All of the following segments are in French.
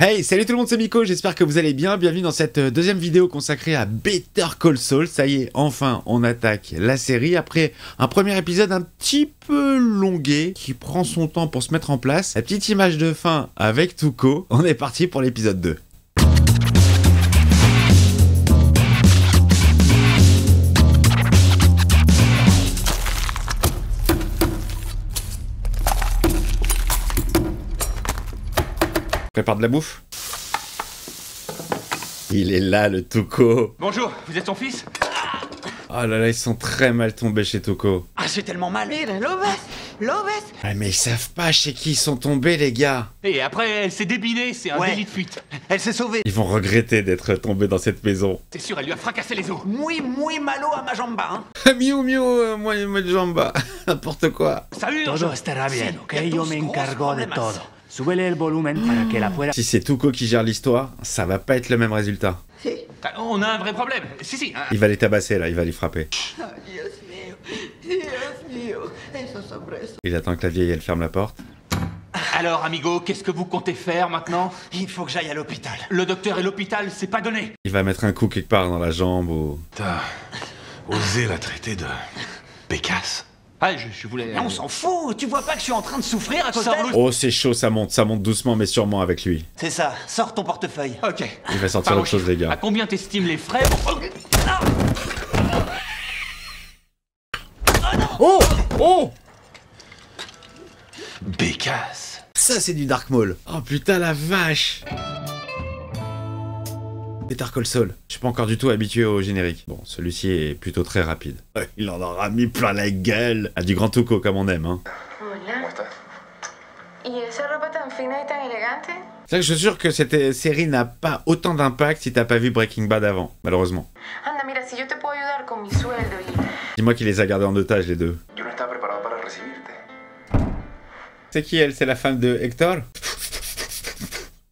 Hey, salut tout le monde, c'est Miko, j'espère que vous allez bien. Bienvenue dans cette deuxième vidéo consacrée à Better Call Saul. Ça y est, enfin, on attaque la série après un premier épisode un petit peu longué qui prend son temps pour se mettre en place. La petite image de fin avec Tuco. On est parti pour l'épisode 2. Prépare de la bouffe. Il est là, le Tuco. Bonjour, vous êtes son fils? Oh là là, ils sont très mal tombés chez Tuco. Ah, c'est tellement mal. ¿Lo ves? Ouais, mais ils savent pas chez qui ils sont tombés, les gars. Et après, elle s'est débinée, c'est un délit de fuite. Elle s'est sauvée. Ils vont regretter d'être tombés dans cette maison. T'es sûr, elle lui a fracassé les os. Muy malo a Majamba, hein. Miou miou, moi de jamba. N'importe quoi. Salut, Todo estará bien, ¿ok? Yo me encargo de todo. Súbele el volumen para que la pueda... Si c'est Tuco qui gère l'histoire, ça va pas être le même résultat. On a un vrai problème. Si. Il va les tabasser là, il va les frapper. Dios mío, esos hombres. Il attend que la vieille elle ferme la porte. Alors, amigo, qu'est-ce que vous comptez faire maintenant? Il faut que j'aille à l'hôpital. Le docteur et l'hôpital, c'est pas donné. Il va mettre un coup quelque part dans la jambe ou... T'as osé la traiter de pécasse. Ah, je voulais... On s'en fout. Tu vois pas que je suis en train de souffrir à cause Sors d'elle? le- Oh c'est chaud, ça monte doucement mais sûrement avec lui. C'est ça. Sors ton portefeuille. Ok. Il va sortir Par autre chose, chiffre. les gars. À combien t'estimes les frais? Oh Bécasse. Ça c'est du Dark Maul. Oh putain la vache. Better Call Saul. Je suis pas encore du tout habitué au générique. Bon, celui-ci est plutôt très rapide. Il en aura mis plein la gueule. Ah, du grand Tuco comme on aime, hein. Hola. ¿Y esa ropa tan fina y tan elegante? C'est vrai que je suis sûr que cette série n'a pas autant d'impact si t'as pas vu Breaking Bad avant, malheureusement. Anda, mira, si yo te puedo ayudar con mi sueldo y... Dis-moi qui les a gardés en otage, les deux. Yo no estaba preparado para recibirte. C'est qui elle? C'est la femme de Hector?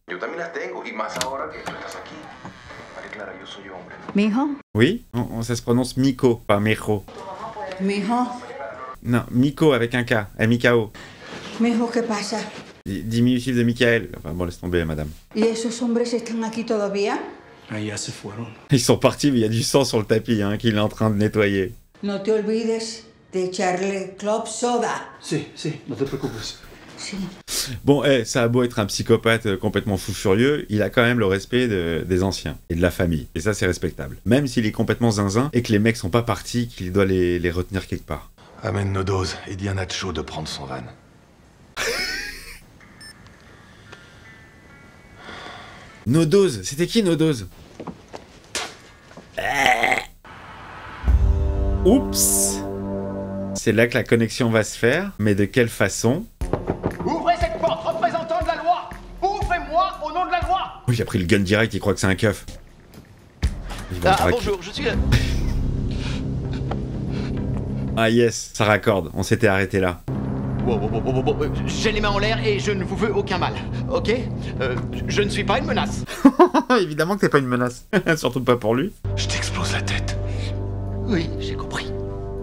Yo también las tengo, y más ahora que tú estás aquí. María Clara, yo soy hombre. Mijo, Oui, ça se prononce Miko, pas Mejo. mijo, Non, Miko avec un K, M-I-K-O. mijo, ¿qué pasa? Diminutif de Michael. Enfin bon, laisse tomber, madame. ¿Y esos hombres están aquí todavía? Ahí ya se fueron. Ils sont partis, mais il y a du sang sur le tapis, hein, qu'il est en train de nettoyer. No te olvides de echarle club soda. Sí, no te preocupes. Sí. Bon, ça a beau être un psychopathe complètement fou furieux, il a quand même le respect des anciens et de la famille. Et ça, c'est respectable. Même s'il est complètement zinzin et que les mecs sont pas partis, qu'il doit les retenir quelque part. Amène nos doses et dis à Nacho de prendre son van. Nos doses, c'était qui nos doses? Oups. C'est là que la connexion va se faire, mais de quelle façon? Ouvrez cette porte, représentant de la loi. Ouvrez-moi au nom de la loi. Oui, il a pris le gun direct, il croit que c'est un keuf. Ils vont le traquer. Bonjour, je suis... Ah yes, ça raccorde, on s'était arrêté là. Wow. J'ai les mains en l'air et je ne vous veux aucun mal, ok? Je ne suis pas une menace. Évidemment que t'es pas une menace, surtout pas pour lui. Je t'explose la tête. Oui, j'ai compris.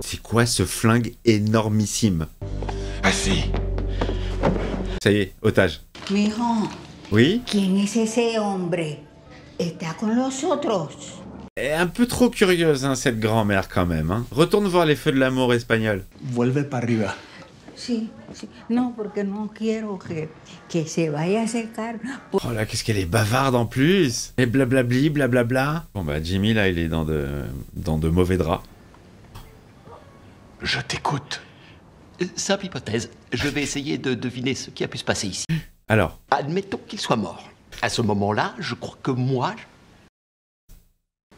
C'est quoi ce flingue énormissime? Assis. Ça y est, otage. Mijo, Oui? ¿quién es ese hombre? ¿Está con los otros? Et un peu trop curieuse, hein, cette grand-mère quand même. Hein. Retourne voir les feux de l'amour espagnol. Vuelve para arriba. Sí. No, porque no quiero que se vaya a secar. Oh là, qu'est-ce qu'elle est bavarde en plus. Et blablabli, blablabla. Bon bah Jimmy là, il est dans de mauvais draps. Je t'écoute. Simple hypothèse, je vais essayer de deviner ce qui a pu se passer ici. Alors, Admettons qu'il soit mort. À ce moment-là, je crois que moi...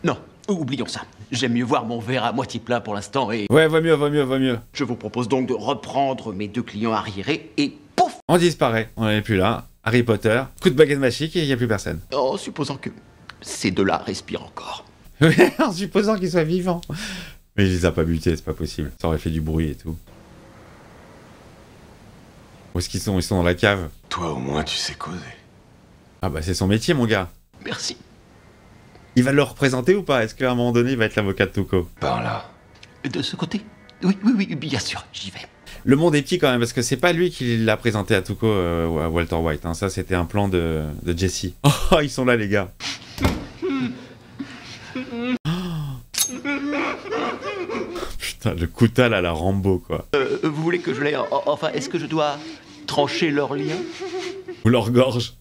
Non, oublions ça. J'aime mieux voir mon verre à moitié plein pour l'instant et... ouais, vaut mieux. Je vous propose donc de reprendre mes deux clients arriérés et pouf! On disparaît, on n'est plus là. Harry Potter, coup de baguette magique et il n'y a plus personne. En supposant que ces deux-là respirent encore. En supposant qu'ils soient vivants. Mais il les a pas butés, c'est pas possible. Ça aurait fait du bruit et tout. Où est-ce qu'ils sont? Ils sont dans la cave. Toi au moins tu sais causer. Ah bah c'est son métier mon gars. Merci. Il va le représenter ou pas? Est-ce qu'à un moment donné il va être l'avocat de Tuco? Par là. De ce côté? Oui, bien sûr, j'y vais. Le monde est petit quand même, parce que c'est pas lui qui l'a présenté à Tuco, à Walter White. Hein. Ça, c'était un plan de Jesse. Oh, ils sont là, les gars. Putain, le coutal à la Rambo, quoi. Vous voulez que je l'aie... Enfin, est-ce que je dois trancher leur lien? Ou leur gorge.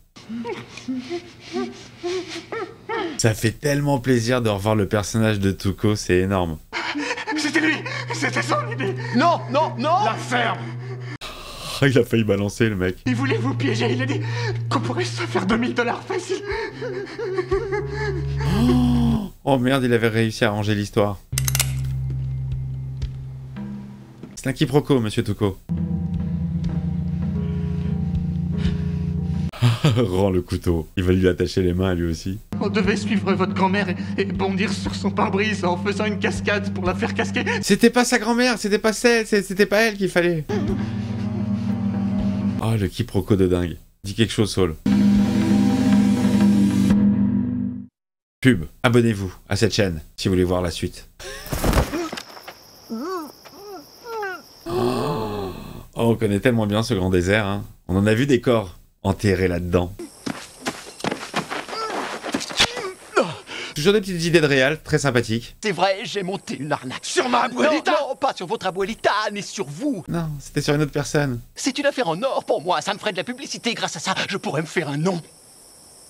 Ça fait tellement plaisir de revoir le personnage de Tuco, c'est énorme. C'était lui. C'était son idée. Non, non, non. La ferme. Oh, il a failli balancer, le mec. Il voulait vous piéger. Il a dit qu'on pourrait se faire $2000 facile. Oh merde, il avait réussi à arranger l'histoire. C'est un quiproquo, monsieur Tuco. Rends le couteau. Il va lui attacher les mains à lui aussi. On devait suivre votre grand-mère et bondir sur son pare-brise en faisant une cascade pour la faire casquer. C'était pas sa grand-mère, c'était pas celle, c'était pas elle qu'il fallait. Oh, le quiproquo de dingue. Dis quelque chose, Saul. Pub. Abonnez-vous à cette chaîne si vous voulez voir la suite. Oh, on connaît tellement bien ce grand désert, hein. On en a vu des corps enterrés là-dedans. Toujours des petites idées de réal, très sympathiques. C'est vrai, j'ai monté une arnaque. Sur ma abuelita? Non, pas sur votre abuelita, mais sur vous. Non, c'était sur une autre personne. C'est une affaire en or pour moi, ça me ferait de la publicité. Grâce à ça, je pourrais me faire un nom.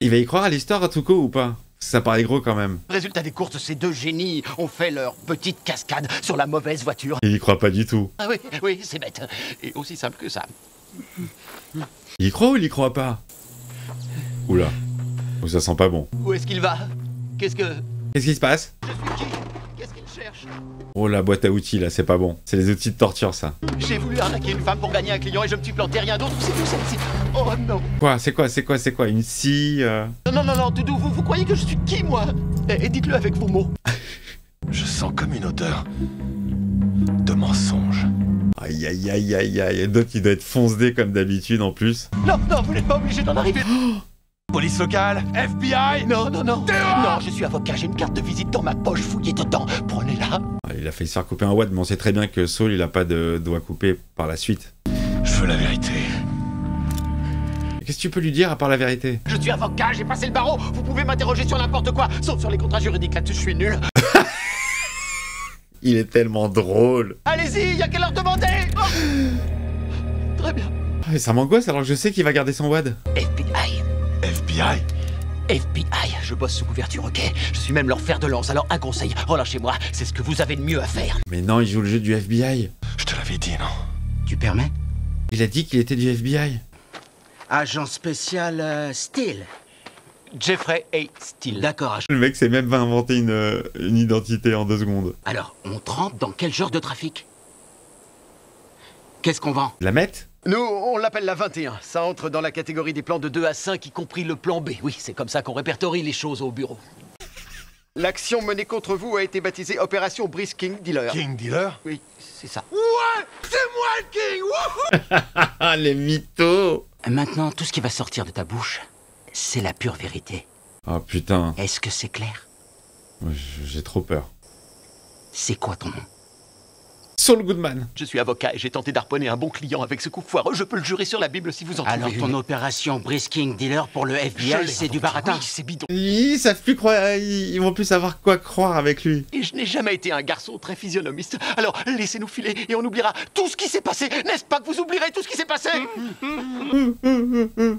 Il va y croire à l'histoire à Tuco ou pas? Ça paraît gros quand même. Résultat des courses, ces deux génies ont fait leur petite cascade sur la mauvaise voiture. Il y croit pas du tout. Ah oui, oui, c'est bête. Et aussi simple que ça. Il y croit ou il y croit pas? Oula. Oh, ça sent pas bon. Où est-ce qu'il va? Qu'est-ce qui se passe? Je suis qui? Qu'est-ce qu'il cherche? Oh, la boîte à outils là, c'est pas bon. C'est les outils de torture, ça. J'ai voulu arnaquer une femme pour gagner un client et je me suis planté, rien d'autre. C'est tout celle-ci. Oh non. Quoi? C'est quoi? Une scie Non, Doudou, vous croyez que je suis qui, moi? Et dites-le avec vos mots. Je sens comme une odeur de mensonge. Aïe aïe aïe aïe aïe. Doc, il doit être foncedé comme d'habitude en plus. Non, vous n'êtes pas obligé d'en arriver. Police locale, FBI. Non. Non, je suis avocat, j'ai une carte de visite dans ma poche, fouillez dedans. Prenez-la. Il a failli se faire couper un watt, mais on sait très bien que Saul, il a pas de doigt coupé par la suite. Je veux la vérité. Qu'est-ce que tu peux lui dire à part la vérité? Je suis avocat, j'ai passé le barreau. Vous pouvez m'interroger sur n'importe quoi, sauf sur les contrats juridiques. Là-dessus, je suis nul. Il est tellement drôle. Allez-y, y a quelle heure demandée? Oh. Très bien. Ah, ça m'angoisse alors que je sais qu'il va garder son WAD. FBI. FBI. FBI, je bosse sous couverture, ok? Je suis même leur fer de lance, alors un conseil, relâchez-moi, c'est ce que vous avez de mieux à faire. Mais non, il joue le jeu du FBI. Je te l'avais dit, non? Tu permets? Il a dit qu'il était du FBI. Agent spécial Steele. Jeffrey A. Steele. D'accord. Le mec s'est même pas inventé une identité en 2 secondes. Alors, on trempe dans quel genre de trafic? Qu'est-ce qu'on vend? La mette? Nous, on l'appelle la 21. Ça entre dans la catégorie des plans de 2 à 5, y compris le plan B. Oui, c'est comme ça qu'on répertorie les choses au bureau. L'action menée contre vous a été baptisée Opération Brice King Dealer. King Dealer? Oui, c'est ça. Ouais! C'est moi le King! Wouhou! Ah, les mythos! Maintenant, tout ce qui va sortir de ta bouche, c'est la pure vérité. Oh putain, Est-ce que c'est clair? j'ai trop peur. C'est quoi ton nom? Saul Goodman. Je suis avocat et j'ai tenté d'harponner un bon client avec ce coup foireux. Je peux le jurer sur la Bible si vous en trouvez Alors ton une. opération Brice King Dealer pour le Je FBI, l'ai c'est du inventé. baratin. Oui, c'est bidon. Ils savent plus croire, ils vont plus savoir quoi croire avec lui. Et je n'ai jamais été un garçon très physionomiste. Alors laissez-nous filer et on oubliera tout ce qui s'est passé. N'est-ce pas que vous oublierez tout ce qui s'est passé?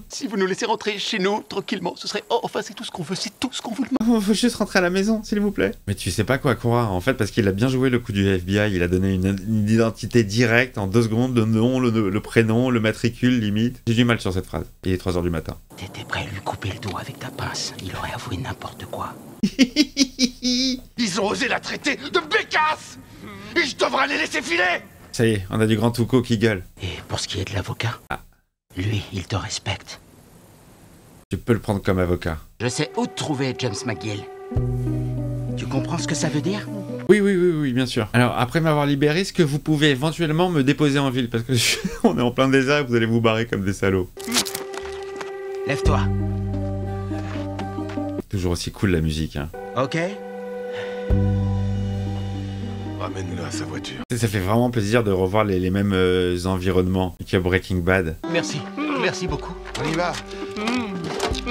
Si vous nous laissez rentrer chez nous tranquillement, ce serait... Oh, enfin, c'est tout ce qu'on veut, c'est tout ce qu'on vous demande. Faut juste rentrer à la maison, s'il vous plaît. Mais tu sais pas quoi croire, en fait, parce qu'il a bien joué le coup du FBI. Il a donné une identité directe en 2 secondes, le nom, le prénom, le matricule, limite. J'ai du mal sur cette phrase. Il est 3 h du matin. T'étais prêt à lui couper le doigt avec ta pince. Il aurait avoué n'importe quoi. Ils ont osé la traiter de bécasse! Et je devrais les laisser filer! Ça y est, on a du grand Tuco qui gueule. Et pour ce qui est de l'avocat, lui, il te respecte. Tu peux le prendre comme avocat. Je sais où te trouver, James McGill. Tu comprends ce que ça veut dire? Oui, bien sûr. Alors, après m'avoir libéré, est-ce que vous pouvez éventuellement me déposer en ville? Parce que on est en plein désert et vous allez vous barrer comme des salauds. Lève-toi. Toujours aussi cool la musique, hein. Ok? Ramène-le à sa voiture. Ça fait vraiment plaisir de revoir les mêmes environnements que Breaking Bad. Merci. Merci beaucoup. On y va.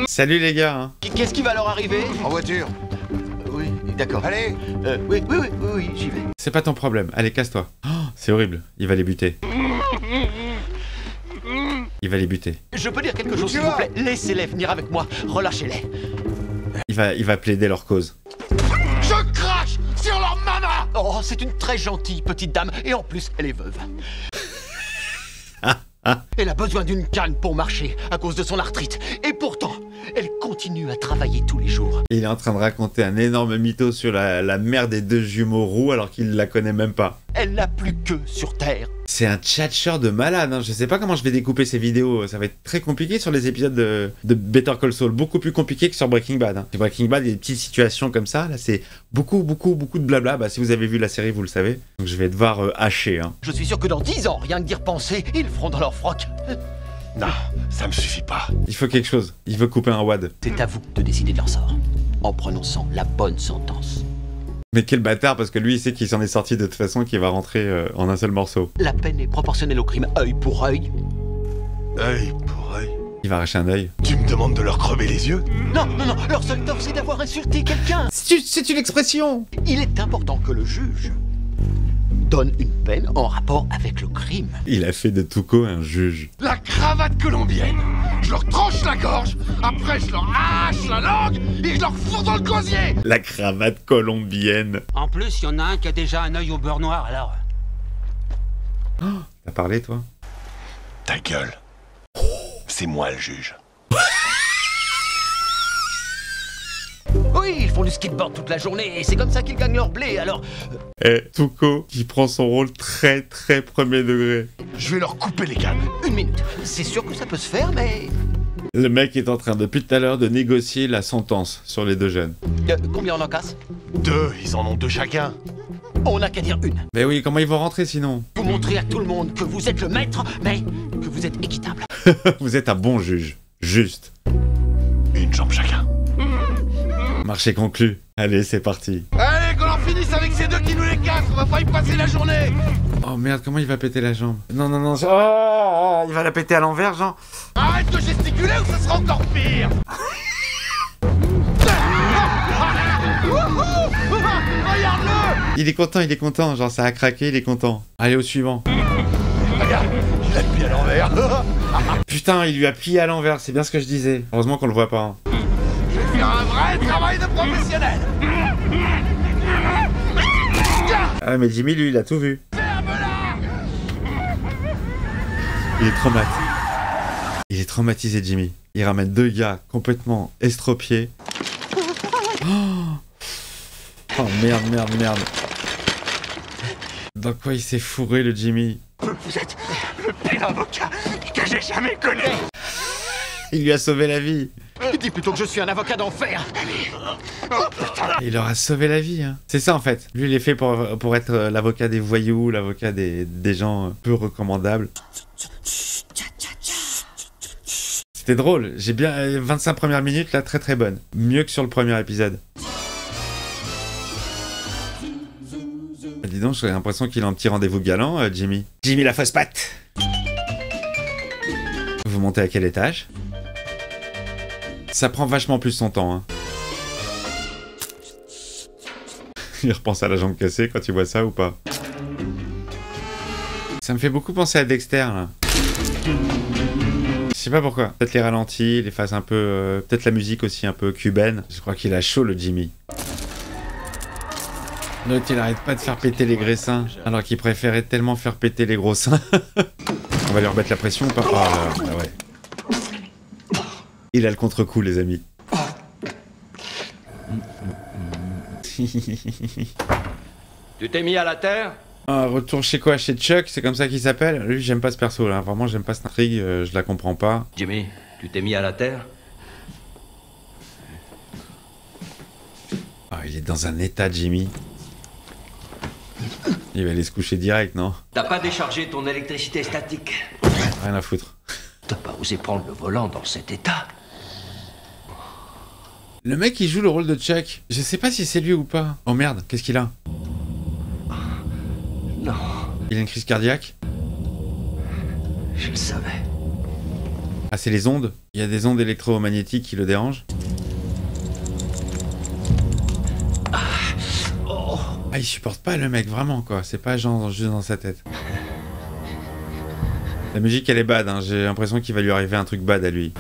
Salut les gars hein. Qu'est-ce qui va leur arriver? En voiture. Oui, d'accord. Allez. Oui, j'y vais. C'est pas ton problème, allez casse-toi. Oh, c'est horrible, il va les buter. Il va les buter. Je peux dire quelque chose, s'il vous plaît? Laissez-les venir avec moi. Relâchez-les. Il va plaider leur cause. Je crache sur leur maman! Oh, c'est une très gentille petite dame. Et en plus, elle est veuve. Elle a besoin d'une canne pour marcher à cause de son arthrite. Et pourtant, elle continue à travailler tous les jours. Il est en train de raconter un énorme mytho sur la mère des deux jumeaux roux alors qu'il la connaît même pas. Elle n'a plus que sur Terre. C'est un tchatcheur de malade, hein. Je sais pas comment je vais découper ces vidéos, ça va être très compliqué sur les épisodes de Better Call Saul, beaucoup plus compliqué que sur Breaking Bad. Hein. Sur Breaking Bad, il y a des petites situations comme ça, là c'est beaucoup de blabla, bah si vous avez vu la série vous le savez, donc je vais devoir hacher. Hein. Je suis sûr que dans 10 ans, rien que d'y repenser, ils le feront dans leur froc. Non, ça me suffit pas. Il faut quelque chose, il veut couper un wad. C'est à vous de décider de leur sort, en prononçant la bonne sentence. Mais quel bâtard, parce que lui il sait qu'il s'en est sorti de toute façon, qu'il va rentrer en un seul morceau. La peine est proportionnelle au crime, œil pour œil. Œil pour œil. Il va arracher un œil. Tu me demandes de leur crever les yeux? Non, leur seul tort c'est d'avoir insulté quelqu'un. C'est une expression. Il est important que le juge donne une peine en rapport avec le crime. Il a fait de Tuco un juge. La cravate colombienne. Je leur tranche la gorge, après je leur hache la langue et je leur fourre dans le gosier. La cravate colombienne. En plus, il y en a un qui a déjà un œil au beurre noir, alors... Oh, t'as parlé, toi? Ta gueule. C'est moi le juge. Oui, ils font du skateboard toute la journée et c'est comme ça qu'ils gagnent leur blé, alors... Tuco qui prend son rôle très premier degré. Je vais leur couper les cannes. Une minute, c'est sûr que ça peut se faire, mais... Le mec est en train depuis tout à l'heure de négocier la sentence sur les deux jeunes. Combien on en casse? 2, ils en ont 2 chacun. On n'a qu'à dire une. Mais oui, comment ils vont rentrer sinon? Vous montrez à tout le monde que vous êtes le maître, mais que vous êtes équitable. Vous êtes un bon juge. Juste. Une jambe chacun. Marché conclu. Allez, c'est parti. Allez, qu'on en finisse avec ces deux qui nous les cassent, on va pas y passer la journée. Oh merde, comment il va péter la jambe? Non, oh, il va la péter à l'envers, genre. Arrête de gesticuler ou ça sera encore pire. Regarde-le. Il est content, genre ça a craqué, il est content. Allez, au suivant. Regarde, il a le pied à l'envers. Putain, il lui a plié à l'envers, c'est bien ce que je disais. Heureusement qu'on le voit pas. Hein. Je vais faire un vrai travail de professionnel. Ah mais Jimmy, lui, il a tout vu. Ferme-la. Il est traumatisé, Jimmy. Il ramène 2 gars complètement estropiés. Oh merde. Dans quoi il s'est fourré, le Jimmy? Vous êtes le pire avocat que j'ai jamais connu. Il lui a sauvé la vie. Dis plutôt que je suis un avocat d'enfer. Il leur a sauvé la vie, hein. C'est ça en fait. Lui, il est fait pour être l'avocat des voyous, l'avocat des gens peu recommandables. C'était drôle. J'ai bien 25 premières minutes là, très bonnes. Mieux que sur le premier épisode. Dis donc, j'ai l'impression qu'il a un petit rendez-vous galant, Jimmy. Jimmy la fausse patte. Vous montez à quel étage? Ça prend vachement plus son temps, hein. Il repense à la jambe cassée quand tu vois ça ou pas? Ça me fait beaucoup penser à Dexter, là. Je sais pas pourquoi. Peut-être les ralentis, les phases un peu... peut-être la musique aussi un peu cubaine. Je crois qu'il a chaud, le Jimmy. L'autre, il arrête pas de faire péter les graissins, alors qu'il préférait tellement faire péter les gros seins. On va lui remettre la pression ou pas? Ah ouais. Il a le contre-coup, les amis. Tu t'es mis à la terre? Ah, retour chez quoi? Chez Chuck, c'est comme ça qu'il s'appelle? Lui, j'aime pas ce perso là, vraiment j'aime pas cette intrigue, je la comprends pas. Jimmy, tu t'es mis à la terre? Ah, il est dans un état, Jimmy. Il va aller se coucher direct, non? T'as pas déchargé ton électricité statique? Rien à foutre. T'as pas osé prendre le volant dans cet état? Le mec, il joue le rôle de Chuck. Je sais pas si c'est lui ou pas. Oh merde, qu'est-ce qu'il a? Il a une crise cardiaque? Je le savais. Ah, c'est les ondes? Il y a des ondes électromagnétiques qui le dérangent? Ah, il supporte pas le mec, vraiment, quoi. C'est pas genre juste dans sa tête. La musique, elle est bad, hein. J'ai l'impression qu'il va lui arriver un truc bad à lui.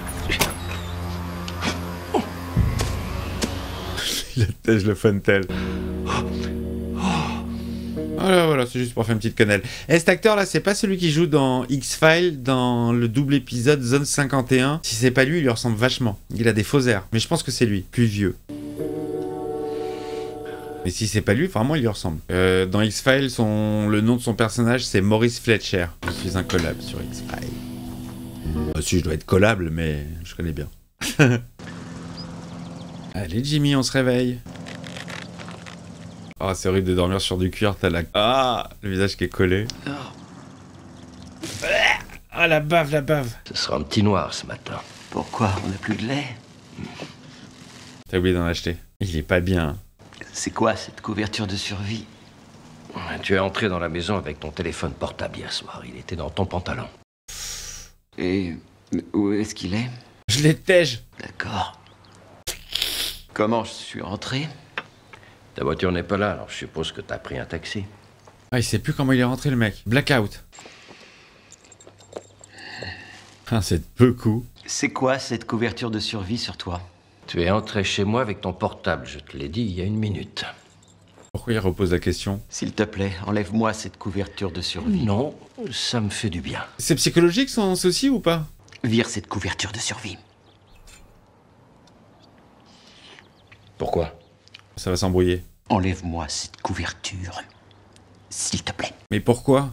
Il attège le funtel. Voilà, c'est juste pour faire une petite quenelle. Et cet acteur-là, c'est pas celui qui joue dans X-Files, dans le double épisode Zone 51. Si c'est pas lui, il lui ressemble vachement. Il a des faux airs. Mais je pense que c'est lui, plus vieux. Mais si c'est pas lui, vraiment, il lui ressemble. Dans X-Files, le nom de son personnage, c'est Maurice Fletcher. Je suis un collab sur X-Files. Si, je dois être collable, mais je connais bien. Allez, Jimmy, on se réveille. Oh, c'est horrible de dormir sur du cuir, t'as la... Ah, le visage qui est collé. Ah, la bave, la bave. Ce sera un petit noir ce matin. Pourquoi? On n'a plus de lait? T'as oublié d'en acheter. Il est pas bien. C'est quoi cette couverture de survie? Tu es entré dans la maison avec ton téléphone portable hier soir. Il était dans ton pantalon. Et où est-ce qu'il est? Je l'étège. D'accord. Comment je suis rentré? Ta voiture n'est pas là, alors je suppose que t'as pris un taxi. Ah, il sait plus comment il est rentré, le mec. Blackout. Ah, c'est peu cool. C'est quoi cette couverture de survie sur toi? Tu es entré chez moi avec ton portable, je te l'ai dit il y a 1 minute. Pourquoi il repose la question? S'il te plaît, enlève-moi cette couverture de survie. Non, ça me fait du bien. C'est psychologique son souci ou pas? Vire cette couverture de survie. Pourquoi? Ça va s'embrouiller. Enlève-moi cette couverture. S'il te plaît. Mais pourquoi?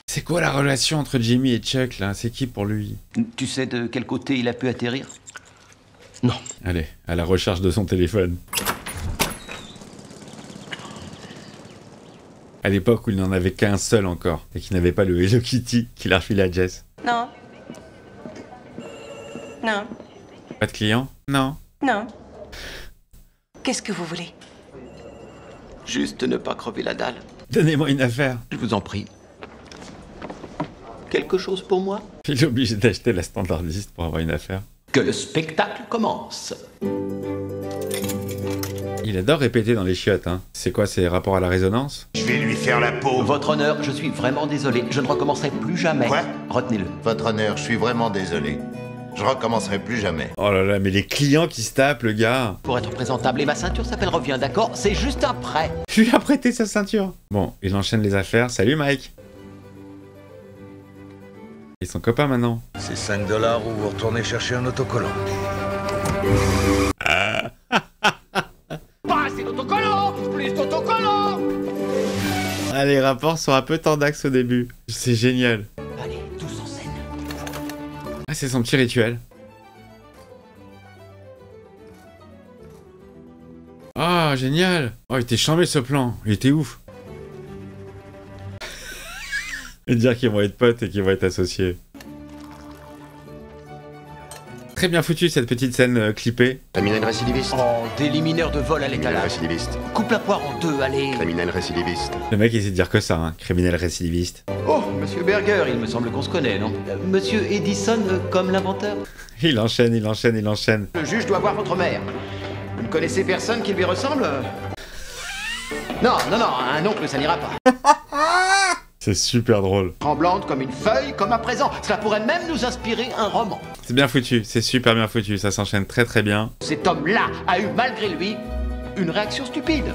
C'est quoi la relation entre Jimmy et Chuck, là? C'est qui pour lui? Tu sais de quel côté il a pu atterrir? Non. Allez, à la recherche de son téléphone. À l'époque où il n'en avait qu'un seul encore, et qu'il n'avait pas le Hello Kitty qu'il a refilé à Jess. Non. Non. Pas de client? Non. Non. Qu'est-ce que vous voulez? Juste ne pas crever la dalle. Donnez-moi une affaire. Je vous en prie. Quelque chose pour moi? Il est obligé d'acheter la standardiste pour avoir une affaire. Que le spectacle commence. Il adore répéter dans les chiottes, hein. C'est quoi, c'est rapport à la résonance? Je vais lui faire la peau. Votre honneur, je suis vraiment désolé. Je ne recommencerai plus jamais. Quoi? Retenez-le. Votre honneur, je suis vraiment désolé. Je recommencerai plus jamais. Oh là là, mais les clients qui se tapent, le gars. Pour être présentable, et ma ceinture s'appelle Revient, d'accord? C'est juste un prêt. Je lui ai prêté sa ceinture. Bon, il enchaîne les affaires. Salut Mike. Ils sont copains maintenant. C'est 5 $ ou vous retournez chercher un autocollant. Pas assez d'autocollants! Plus d'autocollants! Ah, les rapports sont un peu tendax au début. C'est génial. Allez, tous en scène. Ah, c'est son petit rituel. Ah, génial. Oh, il était chambé ce plan. Il était ouf. Et dire qu'ils vont être potes et qu'ils vont être associés. Très bien foutu cette petite scène clippée. Criminel récidiviste. Oh, délit mineur de vol à Criminel l'étalage. récidiviste. Coupe la poire en deux, allez. Criminel récidiviste. Le mec essaie de dire que ça, hein. Criminel récidiviste. Oh, monsieur Berger, il me semble qu'on se connaît, non? Monsieur Edison, comme l'inventeur? Il enchaîne, il enchaîne, il enchaîne. Le juge doit voir votre mère. Vous ne connaissez personne qui lui ressemble? Non, un oncle, ça n'ira pas. C'est super drôle. Tremblante comme une feuille, comme à présent. Cela pourrait même nous inspirer un roman. C'est bien foutu, c'est super bien foutu, ça s'enchaîne très très bien. Cet homme-là a eu, malgré lui, une réaction stupide.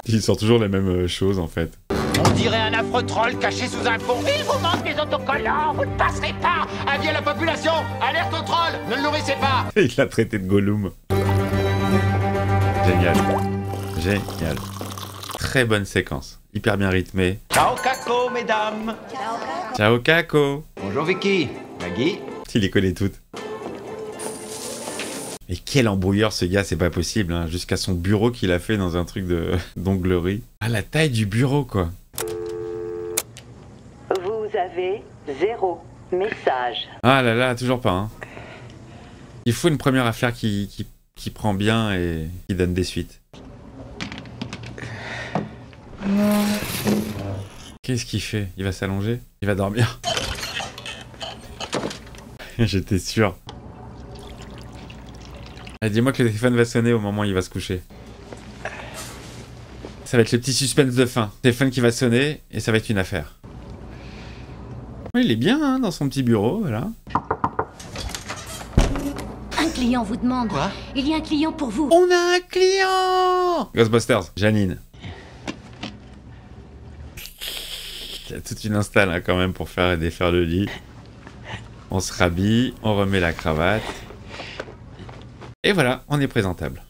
Ils sortent toujours les mêmes choses en fait. On dirait un affreux troll caché sous un pont. Il vous manque des autocollants, vous ne passerez pas. Avis à la population, alerte au troll, ne le nourrissez pas. Il l'a traité de Gollum. Génial. Génial. Très bonne séquence. Hyper bien rythmée. Ciao, Caco, mesdames. Ciao, Caco. Bonjour, Vicky. Maggie. Il les connaît toutes. Et quel embrouilleur ce gars, c'est pas possible, hein. Jusqu'à son bureau qu'il a fait dans un truc de d'onglerie. Ah, la taille du bureau, quoi. Vous avez 0 message. Ah là là, toujours pas, hein. Il faut une première affaire qui prend bien et qui donne des suites. Qu'est-ce qu'il fait? Il va s'allonger? Il va dormir? J'étais sûr. Dis-moi que le téléphone va sonner au moment où il va se coucher. Ça va être le petit suspense de fin. Téléphone qui va sonner et ça va être une affaire. Oui, il est bien hein, dans son petit bureau, voilà. Un client vous demande. Quoi? Il y a un client pour vous. On a un client! Ghostbusters, Janine. Il y a toute une install hein, quand même pour faire et défaire le lit. On se rhabille, on remet la cravate. Et voilà, on est présentable.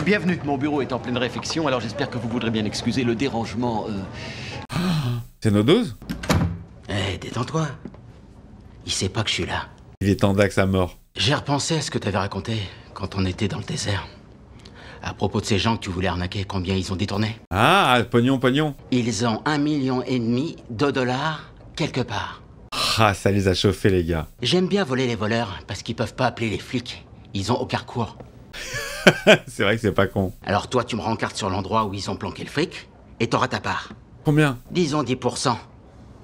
Bienvenue, mon bureau est en pleine réflexion, alors j'espère que vous voudrez bien excuser le dérangement. C'est nos doses? Eh, détends-toi. Il sait pas que je suis là. Il est en Dax à mort. J'ai repensé à ce que t'avais raconté quand on était dans le désert. À propos de ces gens que tu voulais arnaquer, combien ils ont détourné? Ah, pognon, pognon. Ils ont 1,5 million de dollars quelque part. Ah, ça les a chauffés, les gars. J'aime bien voler les voleurs parce qu'ils peuvent pas appeler les flics. Ils ont aucun recours. C'est vrai que c'est pas con. Alors toi, tu me rencartes sur l'endroit où ils ont planqué le fric et t'auras ta part. Combien? Disons 10%.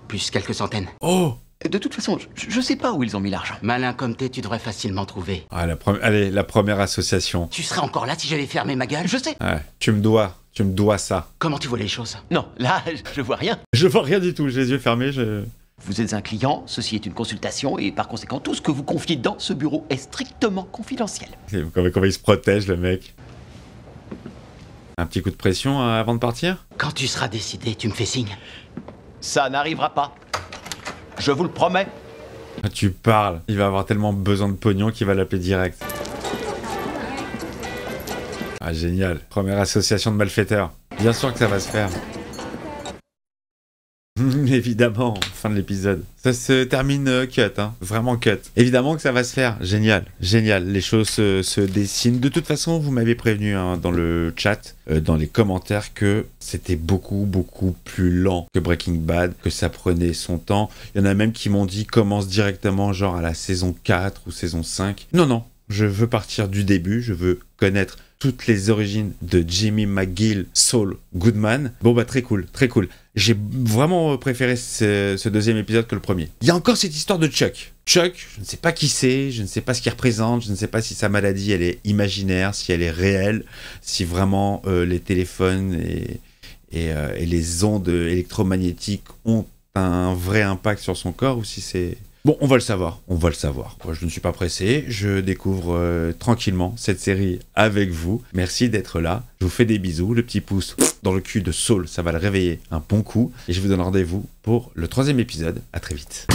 Plus quelques centaines. Oh! De toute façon, je sais pas où ils ont mis l'argent. Malin comme t'es, tu devrais facilement trouver. Ah, allez, la première association. Tu serais encore là si j'avais fermé ma gueule? Je sais. Ouais, tu me dois ça. Comment tu vois les choses? Non, là, je vois rien. Je vois rien du tout, j'ai les yeux fermés, Vous êtes un client, ceci est une consultation, et par conséquent, tout ce que vous confiez dans ce bureau est strictement confidentiel. Comment il se protège, le mec? Un petit coup de pression avant de partir? Quand tu seras décidé, tu me fais signe. Ça n'arrivera pas. Je vous le promets. Ah, tu parles. Il va avoir tellement besoin de pognon qu'il va l'appeler direct. Ah, génial. Première association de malfaiteurs. Bien sûr que ça va se faire. Évidemment, fin de l'épisode. Ça se termine cut, hein. Vraiment cut. Évidemment que ça va se faire. Génial, génial. Les choses se dessinent. De toute façon, vous m'avez prévenu hein, dans le chat, dans les commentaires, que c'était beaucoup plus lent que Breaking Bad, que ça prenait son temps. Il y en a même qui m'ont dit commence directement genre à la saison 4 ou saison 5. Non, non, je veux partir du début, je veux connaître toutes les origines de Jimmy McGill, Saul Goodman. Bon bah très cool, très cool. J'ai vraiment préféré ce deuxième épisode que le premier. Il y a encore cette histoire de Chuck. Chuck, je ne sais pas qui c'est, je ne sais pas ce qu'il représente, je ne sais pas si sa maladie elle est imaginaire, si elle est réelle, si vraiment les téléphones et les ondes électromagnétiques ont un vrai impact sur son corps ou si c'est... Bon, on va le savoir, on va le savoir. Moi, je ne suis pas pressé, je découvre tranquillement cette série avec vous. Merci d'être là, je vous fais des bisous, le petit pouce dans le cul de Saul, ça va le réveiller un bon coup. Et je vous donne rendez-vous pour le 3e épisode, à très vite.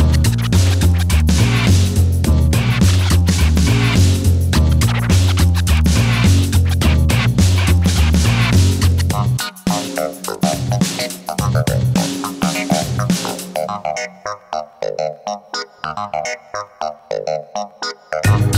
Thank you.